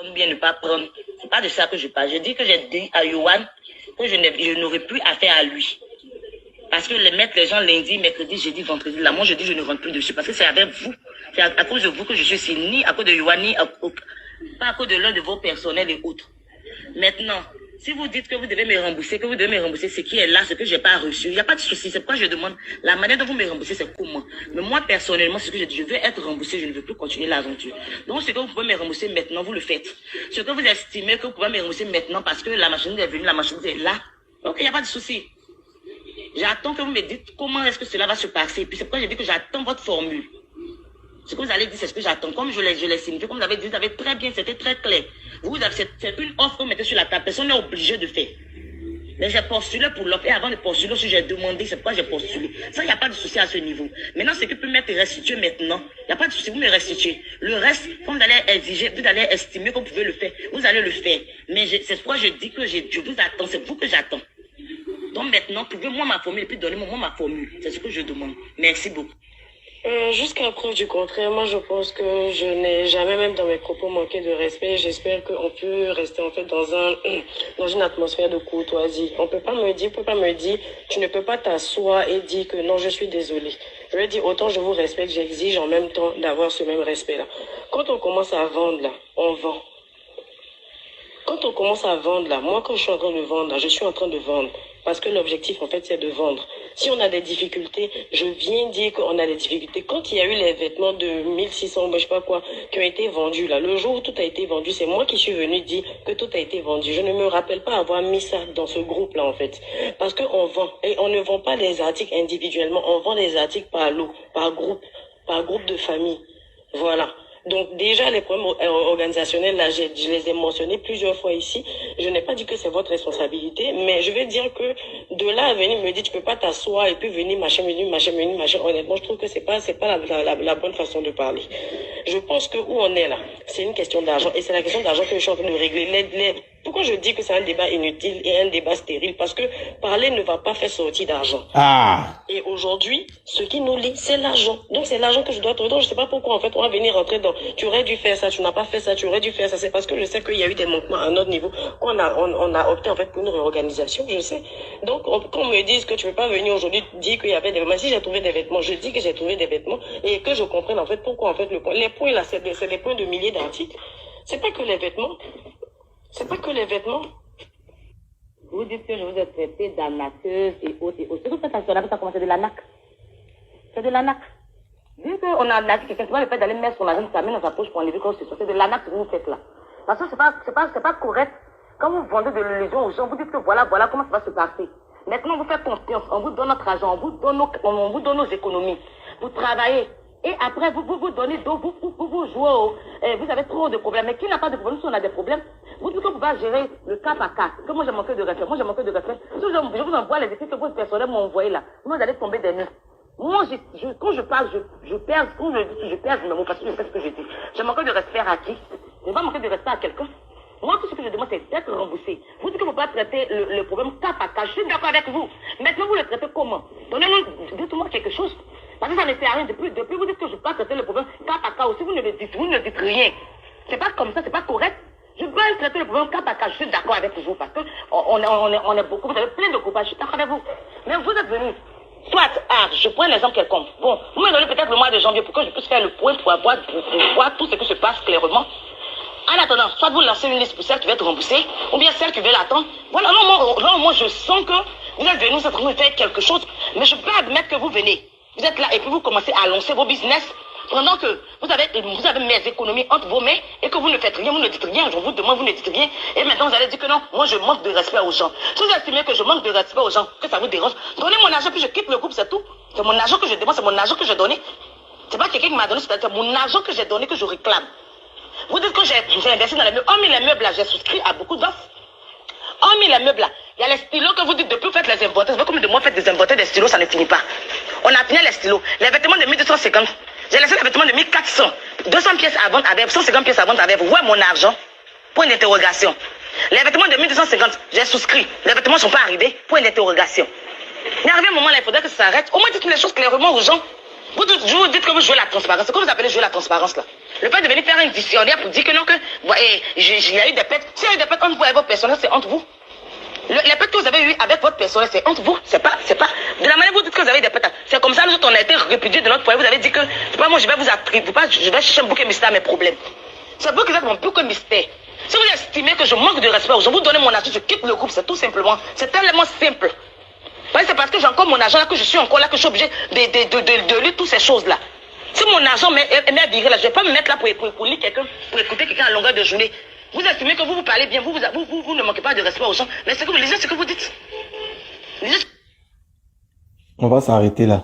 ou bien ne pas prendre. C'est pas de ça que je parle. Je dis que j'ai dit à Yohan que je n'aurais plus affaire à lui. Parce que les gens lundi, mercredi, jeudi, vendredi, là, moi je dis je ne rentre plus dessus. Parce que c'est avec vous, c'est à cause de vous que je suis ici, ni à cause de Yohan, ni pas à cause de l'un de vos personnels et autres. Maintenant, si vous dites que vous devez me rembourser, ce qui est là, ce que je n'ai pas reçu, il n'y a pas de souci. C'est pourquoi je demande la manière dont vous me remboursez, c'est comment. Mais moi, personnellement, ce que je dis, je veux être remboursé, je ne veux plus continuer l'aventure. Donc, ce que vous pouvez me rembourser maintenant, vous le faites. Ce que vous estimez que vous pouvez me rembourser maintenant parce que la machine est venue, la machine est là, donc il n'y a pas de souci. J'attends que vous me dites comment est-ce que cela va se passer. Et puis c'est pourquoi je dis que j'attends votre formule. Ce que vous allez dire, c'est ce que j'attends. Comme je l'ai signifié, comme vous avez dit, vous avez très bien, c'était très clair. C'est une offre que vous mettez sur la table. Personne n'est obligé de faire. Mais j'ai postulé pour l'offre. Et avant de postuler, aussi j'ai demandé, c'est pourquoi j'ai postulé. Ça, il n'y a pas de souci à ce niveau. Maintenant, ce que peut m'être restitué maintenant, il n'y a pas de souci, vous me restituez. Le reste, quand vous allez exiger, vous allez estimer que vous pouvez le faire. Vous allez le faire. Mais c'est pourquoi je dis que je vous attends. C'est vous que j'attends. Donc maintenant, pouvez-moi ma formule et puis donnez-moi ma formule. C'est ce que je demande. Merci beaucoup. Jusqu'à preuve du contraire, moi je pense que je n'ai jamais même dans mes propos manqué de respect. J'espère qu'on peut rester en fait dans une atmosphère de courtoisie. On peut pas me dire, tu ne peux pas t'asseoir et dire que non, je suis désolé. Je veux dire, autant je vous respecte, j'exige en même temps d'avoir ce même respect-là. Quand on commence à vendre là, on vend. Quand on commence à vendre là, moi quand je suis en train de vendre là, je suis en train de vendre. Parce que l'objectif, en fait, c'est de vendre. Si on a des difficultés, je viens dire qu'on a des difficultés. Quand il y a eu les vêtements de 1600, je sais pas quoi, qui ont été vendus, là, le jour où tout a été vendu, c'est moi qui suis venu dire que tout a été vendu. Je ne me rappelle pas avoir mis ça dans ce groupe-là, en fait. Parce qu'on vend. Et on ne vend pas des articles individuellement. On vend des articles par lot, par groupe de famille. Voilà. Donc déjà, les problèmes organisationnels, là, je les ai mentionnés plusieurs fois ici. Je n'ai pas dit que c'est votre responsabilité, mais je vais dire que de là à venir me dire tu peux pas t'asseoir et puis venir machin. Honnêtement, je trouve que c'est pas la bonne façon de parler. Je pense que où on est là, c'est une question d'argent et c'est la question d'argent que je suis en train de régler. Pourquoi je dis que c'est un débat inutile et un débat stérile? Parce que parler ne va pas faire sortir d'argent. Et aujourd'hui, ce qui nous lie, c'est l'argent. Donc c'est l'argent que je dois trouver. Donc je sais pas pourquoi en fait on va venir rentrer dans tu aurais dû faire ça, tu n'as pas fait ça, tu aurais dû faire ça. C'est parce que je sais qu'il y a eu des manquements à notre niveau. On a opté en fait pour une réorganisation, je sais. Donc quand on me dise que tu ne peux pas venir aujourd'hui dire qu'il y avait des vêtements, si j'ai trouvé des vêtements, je dis que j'ai trouvé des vêtements et que je comprenne en fait pourquoi en fait les points là, c'est des points de milliers d'articles. C'est pas que les vêtements. C'est pas que les vêtements. Vous dites que je vous ai traité d'arnaqueuse et autres et autres. C'est tout ça, ça commence, c'est de l'arnaque. C'est de l'arnaque. Vu qu'on a arnaqué quelqu'un, c'est pas le fait d'aller mettre son argent, ça met dans sa poche pour enlever quoi que ce soit. C'est de l'arnaque que vous faites là. Parce que c'est pas correct. Quand vous vendez de l'illusion aux gens, vous dites que voilà comment ça va se passer. Maintenant, vous faites confiance. On vous donne notre argent, on vous donne nos économies. Vous travaillez. Et après, vous donnez d'eau, vous jouez vous avez trop de problèmes. Mais qui n'a pas de problème si on a des problèmes? Vous dites que vous pouvez gérer le cas par cas. Que moi j'ai manqué de respect. Si je vous envoie les écrits que vos personnels m'ont envoyés là, vous allez tomber des nues. Moi, quand je parle, je perds, quand je dis, je perds mes mots parce que je sais ce que je dis. J'ai manqué de respect à qui? Je ne vais pas manquer de respect à quelqu'un. Moi, tout ce que je demande, c'est d'être remboursé. Vous dites que vous ne pouvez pas traiter le problème cas par cas. Je suis d'accord avec vous. Maintenant, vous le traitez comment? Dites-moi quelque chose. Parce que ça ne fait rien. Depuis vous dites que je ne peux pas traiter le problème cas par cas aussi. Vous ne dites rien. C'est pas comme ça, c'est pas correct. Je peux traiter le problème cas par cas. Je suis d'accord avec vous parce que on est beaucoup. Vous avez plein de coupages. Je suis d'accord avec vous. Mais vous êtes venus. Soit, je prends un exemple quelconque. Bon, vous me donnez peut-être le mois de janvier pour que je puisse faire le point pour voir tout ce qui se passe clairement. En attendant, soit vous lancez une liste pour celle qui va être remboursée, ou bien celle qui veut l'attendre. Voilà, non, moi je sens que vous êtes venus, vous êtes en train de faire quelque chose, mais je peux admettre que vous venez. Vous êtes là et puis vous commencez à lancer vos business pendant que vous avez mes économies entre vos mains et que vous ne faites rien, vous ne dites rien. Je vous demande, vous ne dites rien. Et maintenant, vous allez dire que non, moi je manque de respect aux gens. Si vous estimez que je manque de respect aux gens, que ça vous dérange, donnez mon argent puis je quitte le groupe, c'est tout. C'est mon argent que je demande, c'est mon argent que j'ai donné. C'est pas quelqu'un qui m'a donné, c'est mon argent que j'ai donné, que je réclame. Vous dites que j'ai investi dans les meubles. Hormis les meubles là, j'ai souscrit à beaucoup d'offres. Hormis les meubles là, il y a les stylos que vous dites depuis vous faites les inventaires. Comme de moi faites des inventaires des stylos, ça ne finit pas. On a fini les stylos. Les vêtements de 1250. J'ai laissé les vêtements de 1400. 200 pièces à vendre avec, 150 pièces à vendre avec. Où est mon argent? Point d'interrogation. Les vêtements de 1250, j'ai souscrit. Les vêtements ne sont pas arrivés. Point d'interrogation. Il arrive un moment là, il faudrait que ça s'arrête. Au moins dites les choses clairement aux gens. Vous dites que vous jouez la transparence. C'est quoi vous appelez jouer la transparence là? Le fait de venir faire un dictionnaire pour dire que non, que il y a eu des pètes. S'il y a eu des pètes entre vous et votre personnel, c'est entre vous. Les pètes que vous avez eues avec votre personnel, c'est entre vous. C'est pas. De la manière où vous dites que vous avez des pètes, c'est comme ça, nous autres, on a été répudiés de notre foyer. Vous avez dit que, c'est pas moi, je vais vous attribuer, je vais chercher un bouquet mystère à mes problèmes. C'est vous qui êtes mon bouquet mystère. Si vous estimez que je manque de respect, je vous donne mon argent, je quitte le groupe, c'est tout simplement. C'est tellement simple. C'est parce que j'ai encore mon argent là, que je suis encore là, que je suis obligé de lire toutes ces choses-là. Si mon argent m'est viré là, je ne vais pas me mettre là pour lire quelqu'un, pour écouter quelqu'un à longueur de journée. Vous estimez que vous parlez bien, vous ne manquez pas de respect aux gens, mais ce que vous lisez, ce que vous dites. On va s'arrêter là.